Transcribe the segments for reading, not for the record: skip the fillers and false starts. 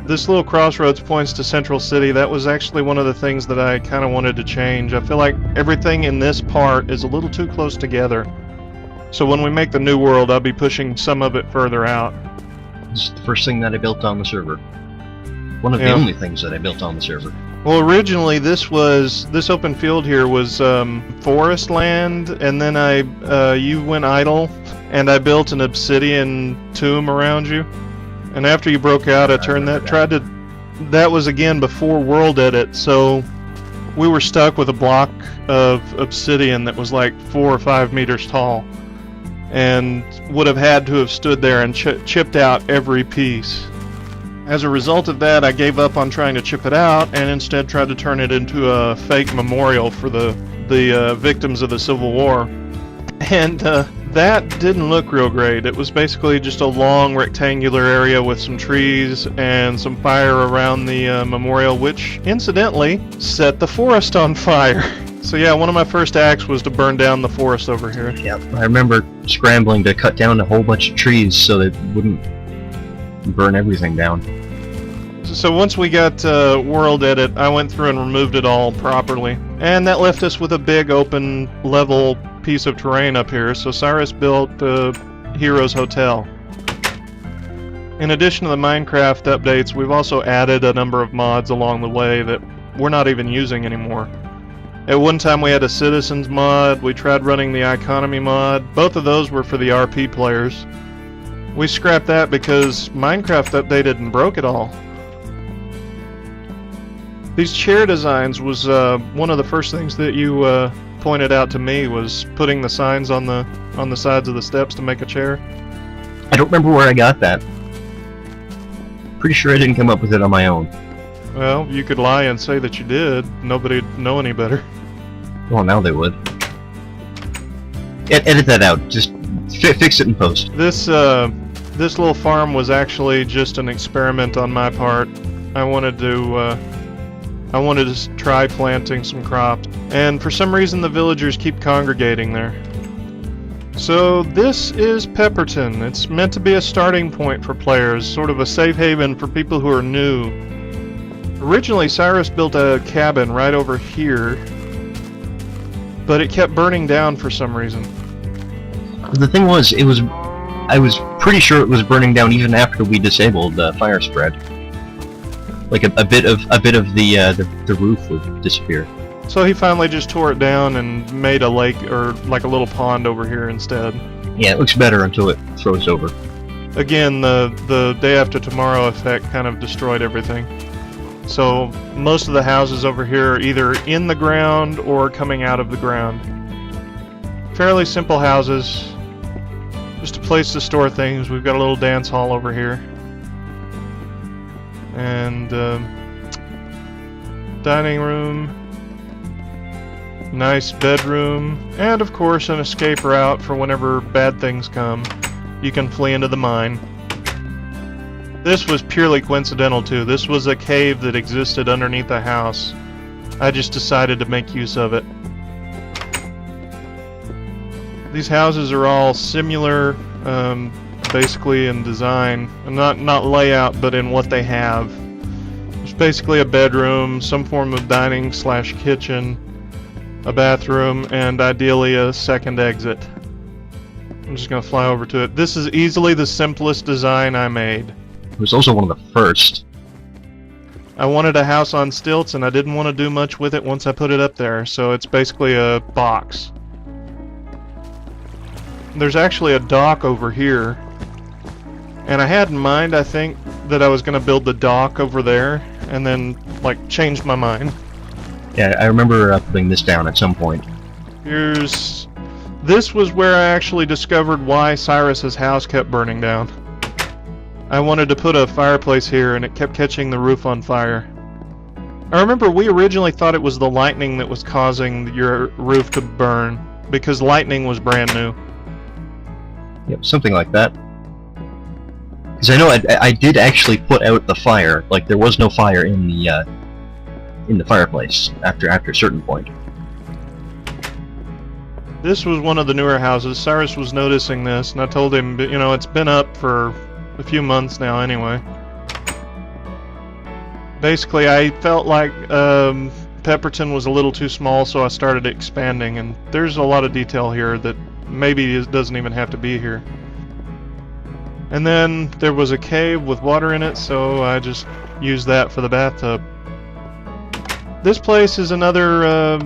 This little crossroads points to Central City. That was actually one of the things that I kind of wanted to change. I feel like everything in this part is a little too close together. So when we make the new world, I'll be pushing some of it further out. This is the first thing that I built on the server. One of the only things that I built on the server. Well, originally this open field here was forest land, and then you went idle, and I built an obsidian tomb around you. And after you broke out, I turned that. That was again before world edit, so we were stuck with a block of obsidian that was like 4 or 5 meters tall, and would have had to have stood there and chipped out every piece. As a result of that, I gave up on trying to chip it out and instead tried to turn it into a fake memorial for the victims of the Civil War. And that didn't look real great. It was basically just a long rectangular area with some trees and some fire around the memorial, which incidentally set the forest on fire. So yeah, one of my first acts was to burn down the forest over here. Yep, I remember scrambling to cut down a whole bunch of trees so that it wouldn't burn everything down. So once we got world edit, I went through and removed it all properly. And that left us with a big open level piece of terrain up here, so Cyrus built the Heroes Hotel. In addition to the Minecraft updates, we've also added a number of mods along the way that we're not even using anymore. At one time we had a Citizens mod, we tried running the Economy mod. Both of those were for the RP players. We scrapped that because Minecraft updated and broke it all. These chair designs was one of the first things that you pointed out to me, was putting the signs on the sides of the steps to make a chair. I don't remember where I got that. Pretty sure I didn't come up with it on my own. Well, you could lie and say that you did. Nobody'd know any better. Well, now they would. Edit that out. Just fix it in post. This little farm was actually just an experiment on my part. I wanted to try planting some crops, and for some reason the villagers keep congregating there. So this is Pepperton. It's meant to be a starting point for players, sort of a safe haven for people who are new. Originally Cyrus built a cabin right over here, but it kept burning down for some reason. The thing was, I was pretty sure it was burning down even after we disabled fire spread. Like a bit of the roof would disappear. So he finally just tore it down and made a lake, or like a little pond over here instead. Yeah, it looks better until it throws over. Again, the day after tomorrow effect kind of destroyed everything. So most of the houses over here are either in the ground or coming out of the ground. Fairly simple houses. Just a place to store things. We've got a little dance hall over here. And dining room, nice bedroom, and of course an escape route for whenever bad things come. You can flee into the mine. This was purely coincidental too. This was a cave that existed underneath the house. I just decided to make use of it. These houses are all similar, basically in design, not layout, but in what they have. It's basically a bedroom, some form of dining / kitchen, a bathroom, and ideally a second exit. I'm just gonna fly over to it. This is easily the simplest design I made. It was also one of the first. I wanted a house on stilts, and I didn't want to do much with it once I put it up there, so it's basically a box. There's actually a dock over here, and I had in mind, I think, that I was going to build the dock over there, and then, like, changed my mind. Yeah, I remember putting this down at some point. This was where I actually discovered why Cyrus's house kept burning down. I wanted to put a fireplace here, and it kept catching the roof on fire. I remember we originally thought it was the lightning that was causing your roof to burn, because lightning was brand new. Yep, something like that. Because I know I did actually put out the fire. Like, there was no fire in the fireplace after a certain point. This was one of the newer houses. Cyrus was noticing this, and I told him, you know, it's been up for a few months now anyway. Basically, I felt like Pepperton was a little too small, so I started expanding, and there's a lot of detail here that maybe it doesn't even have to be here. And then there was a cave with water in it, so I just used that for the bathtub. This place is another,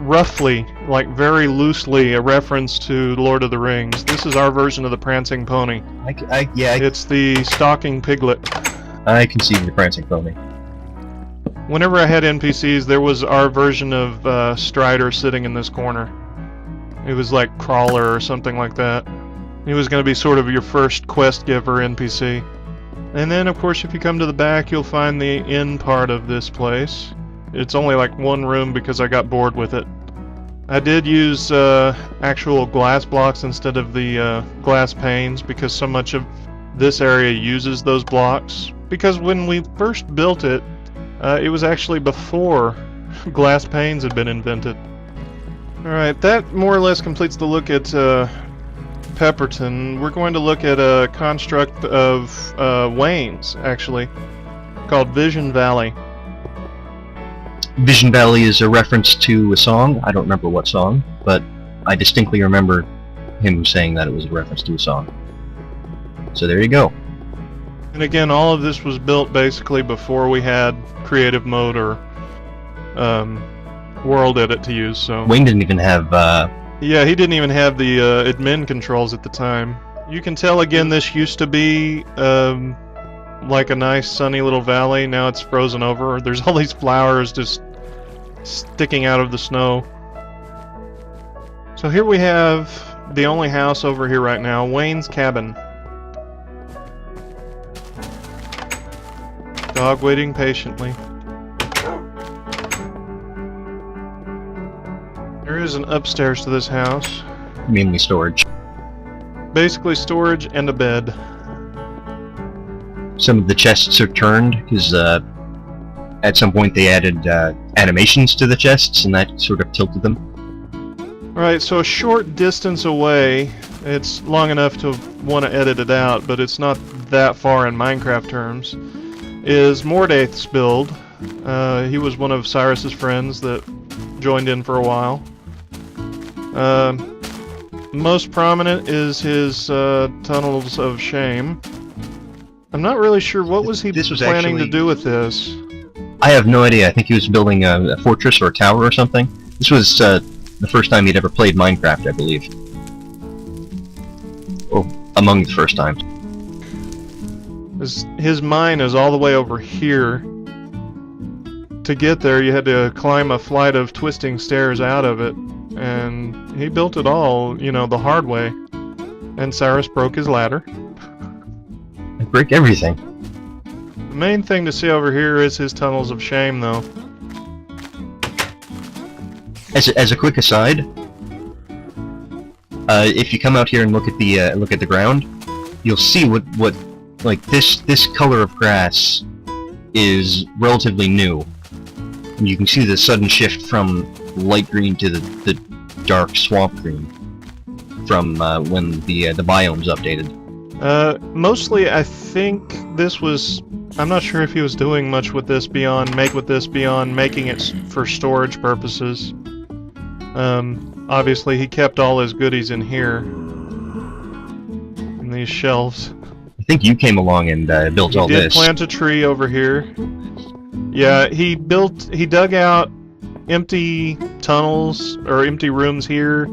roughly, like very loosely, a reference to Lord of the Rings. This is our version of the Prancing Pony. It's the Stalking Piglet. I can see the Prancing Pony. Whenever I had NPCs, there was our version of Strider sitting in this corner. It was like Crawler or something like that. He was going to be sort of your first quest giver NPC. And then, of course, if you come to the back, you'll find the inn part of this place. It's only like one room because I got bored with it. I did use actual glass blocks instead of the glass panes because so much of this area uses those blocks. Because when we first built it, it was actually before glass panes had been invented. Alright, that more or less completes the look at Pepperton. We're going to look at a construct of Wayne's, actually, called Vision Valley. Vision Valley is a reference to a song. I don't remember what song, but I distinctly remember him saying that it was a reference to a song. So there you go. And again, all of this was built basically before we had creative mode or world edit to use. So Wayne didn't even have. Yeah, he didn't even have the admin controls at the time. You can tell again, this used to be like a nice sunny little valley. Now it's frozen over. There's all these flowers just sticking out of the snow. So here we have the only house over here right now, Wayne's cabin. Dog waiting patiently. There is an upstairs to this house. Mainly storage. Basically storage and a bed. Some of the chests are turned because at some point they added animations to the chests, and that sort of tilted them. Alright, so a short distance away, it's long enough to want to edit it out, but it's not that far in Minecraft terms, is Mordaith's build. He was one of Cyrus's friends that joined in for a while. Most prominent is his Tunnels of Shame. I'm not really sure what was he planning to do with this. I have no idea. I think he was building a fortress or a tower or something. This was the first time he'd ever played Minecraft, I believe. Or among the first times. His mine is all the way over here. To get there, you had to climb a flight of twisting stairs out of it. And he built it all, you know, the hard way. And Cyrus broke his ladder. I break everything. The main thing to see over here is his Tunnels of Shame, though. As a quick aside, if you come out here and look at the ground, you'll see what like this color of grass is relatively new. And you can see the sudden shift from light green to the dark swamp green from when the biomes updated. Mostly I think this was... I'm not sure if he was doing much with this beyond making it for storage purposes. Obviously he kept all his goodies in here. In these shelves. I think you came along and built all this. He did plant a tree over here. Yeah, he dug out empty tunnels, or empty rooms here,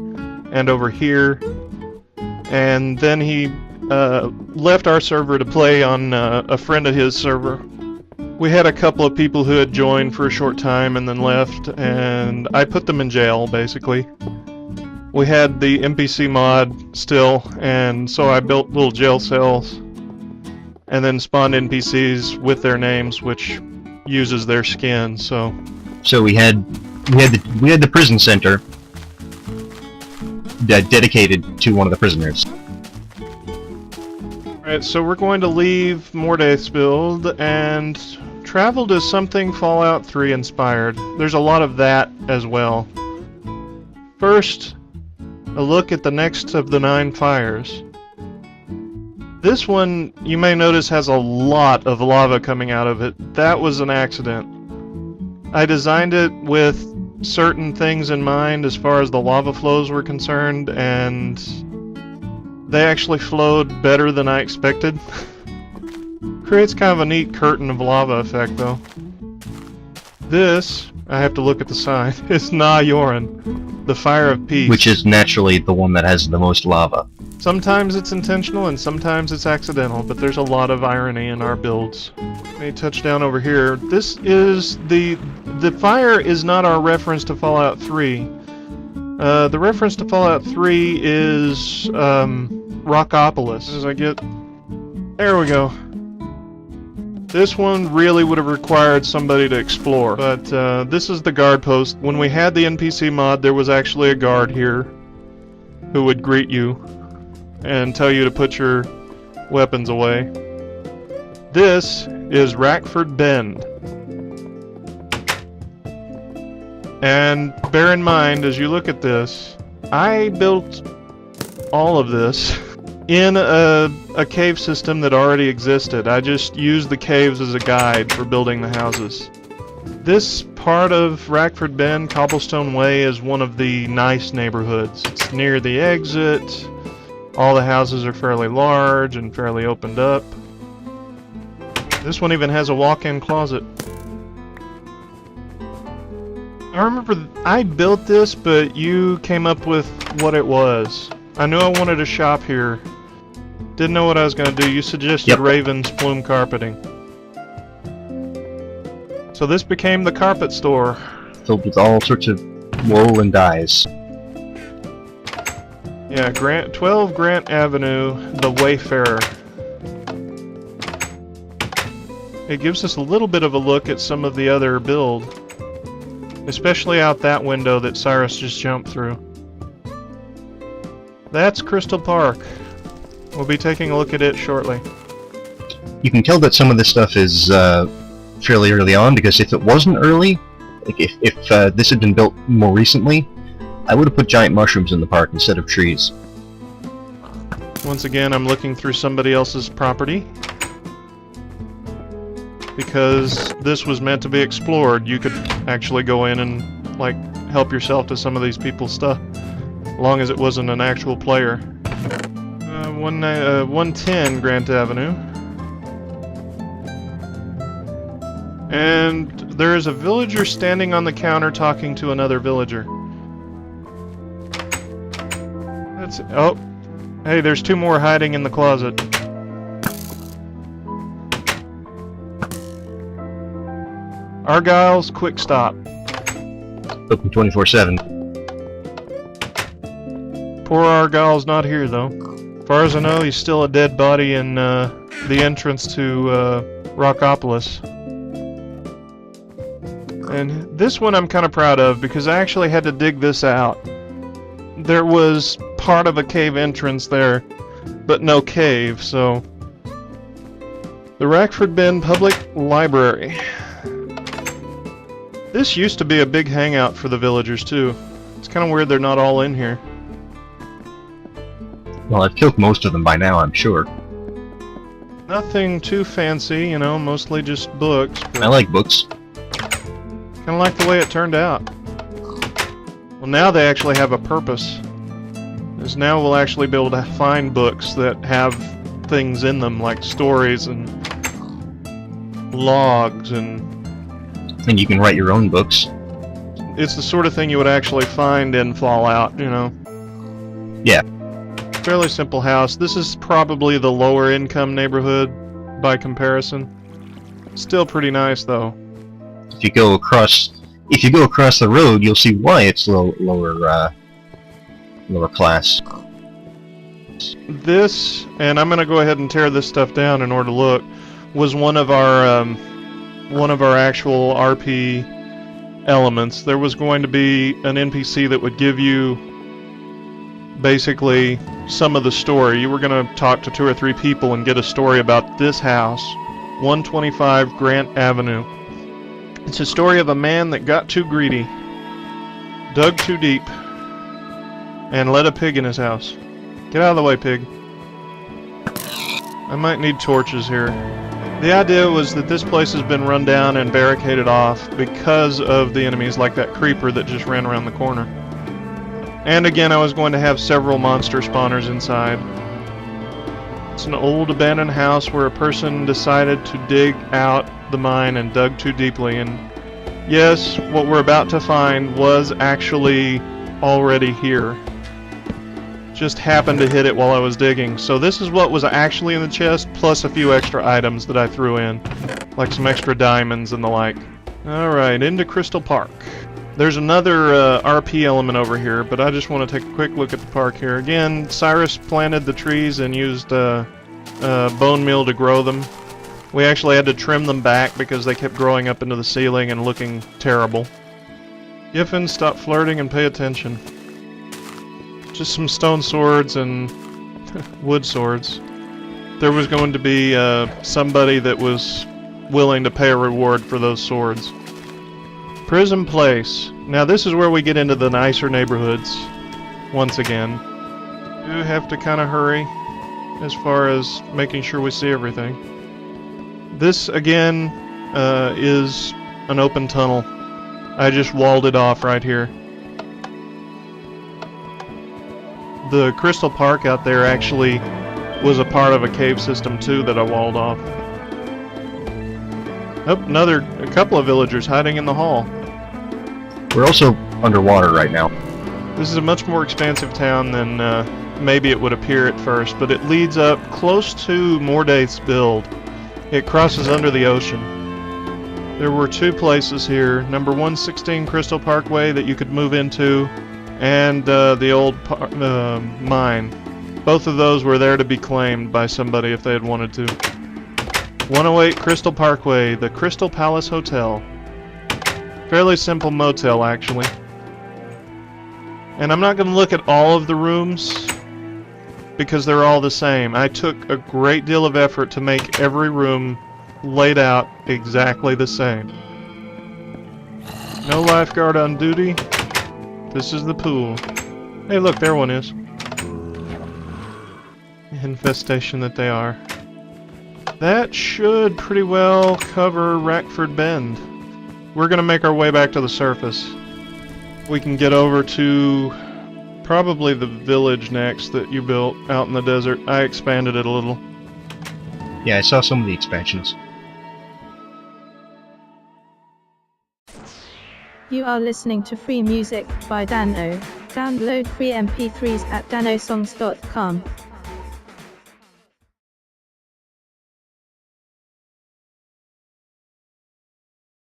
and over here. And then he left our server to play on a friend of his server. We had a couple of people who had joined for a short time and then left, and I put them in jail, basically. We had the NPC mod still, and so I built little jail cells, and then spawned NPCs with their names, which uses their skin. So we had the prison center dedicated to one of the prisoners. Alright, so we're going to leave Mordaith's build and travel to something Fallout 3 inspired. There's a lot of that as well. First, a look at the next of the 9 fires. This one, you may notice, has a lot of lava coming out of it. That was an accident. I designed it with certain things in mind as far as the lava flows were concerned, and they actually flowed better than I expected. Creates kind of a neat curtain of lava effect, though. This, I have to look at the sign, is Na Yoren, the Fire of Peace. Which is naturally the one that has the most lava. Sometimes it's intentional and sometimes it's accidental, but there's a lot of irony in our builds. Let me touch down over here. This is the fire is not our reference to Fallout 3. The reference to Fallout 3 is Rockopolis. As I get... There we go. This one really would have required somebody to explore, but this is the guard post. When we had the NPC mod, there was actually a guard here who would greet you and tell you to put your weapons away. This is Rackford Bend. And bear in mind, as you look at this, I built all of this in a cave system that already existed. I just used the caves as a guide for building the houses. This part of Rackford Bend, Cobblestone Way, is one of the nice neighborhoods. It's near the exit. All the houses are fairly large and fairly opened up. This one even has a walk-in closet. I remember I built this, but you came up with what it was. I knew I wanted a shop here. Didn't know what I was going to do. You suggested Raven's Plume Carpeting. So this became the carpet store. Filled with all sorts of wool and dyes. Yeah, 12 Grant Avenue, the Wayfarer. It gives us a little bit of a look at some of the other build. Especially out that window that Cyrus just jumped through. That's Crystal Park. We'll be taking a look at it shortly. You can tell that some of this stuff is fairly early on, because if it wasn't early, like if this had been built more recently, I would have put giant mushrooms in the park instead of trees. Once again, I'm looking through somebody else's property. Because this was meant to be explored, you could actually go in and, like, help yourself to some of these people's stuff. As long as it wasn't an actual player. 110 Grant Avenue. And there is a villager standing on the counter talking to another villager. That's... Oh! Hey, there's two more hiding in the closet. Argyle's Quick Stop. Open 24/7. Poor Argyle's not here, though. As far as I know, he's still a dead body in the entrance to Rockopolis. And this one I'm kind of proud of, because I actually had to dig this out. There was part of a cave entrance there, but no cave, so... The Rackford Bend Public Library. This used to be a big hangout for the villagers, too. It's kind of weird they're not all in here. Well, I've killed most of them by now, I'm sure. Nothing too fancy, you know, mostly just books. I like books. Kind of like the way it turned out. Well, now they actually have a purpose. Because now we'll actually be able to find books that have things in them, like stories and logs and... And you can write your own books. It's the sort of thing you would actually find in Fallout, you know? Yeah. Fairly simple house. This is probably the lower income neighborhood by comparison. Still pretty nice, though. If you go across the road, you'll see why it's lower class. This, and I'm gonna go ahead and tear this stuff down in order to look, was one of our actual RP elements. There was going to be an NPC that would give you basically some of the story. You were going to talk to 2 or 3 people and get a story about this house, 125 Grant Avenue. It's a story of a man that got too greedy, dug too deep, and let a pig in his house. Get out of the way, pig. I might need torches here. The idea was that this place has been run down and barricaded off because of the enemies like that creeper that just ran around the corner. And again, I was going to have several monster spawners inside. It's an old abandoned house where a person decided to dig out the mine and dug too deeply, and yes, what we're about to find was actually already here. Just happened to hit it while I was digging. So this is what was actually in the chest, plus a few extra items that I threw in, like some extra diamonds and the like. Alright, into Crystal Park. There's another RP element over here, but I just want to take a quick look at the park here. Again, Cyrus planted the trees and used bone meal to grow them. We actually had to trim them back because they kept growing up into the ceiling and looking terrible. Giffen, stop flirting and pay attention. Just some stone swords and wood swords. There was going to be somebody that was willing to pay a reward for those swords. Prison Place. Now this is where we get into the nicer neighborhoods once again. We do have to kind of hurry as far as making sure we see everything. This again is an open tunnel. I just walled it off right here. The Crystal Park out there actually was a part of a cave system too that I walled off. Oh, a couple of villagers hiding in the hall. We're also underwater right now. This is a much more expansive town than maybe it would appear at first, but it leads up close to Mordaith's build. It crosses under the ocean. There were two places here, number 116 Crystal Parkway that you could move into, and the old mine. Both of those were there to be claimed by somebody if they had wanted to. 108 Crystal Parkway, the Crystal Palace Hotel. Fairly simple motel, actually. And I'm not going to look at all of the rooms because they're all the same. I took a great deal of effort to make every room laid out exactly the same. No lifeguard on duty. This is the pool. Hey, look, there one is. Infestation that they are. That should pretty well cover Rackford Bend. We're going to make our way back to the surface. We can get over to probably the village next that you built out in the desert. I expanded it a little. Yeah, I saw some of the expansions. You are listening to Free Music by Dano. Download free MP3s at danosongs.com.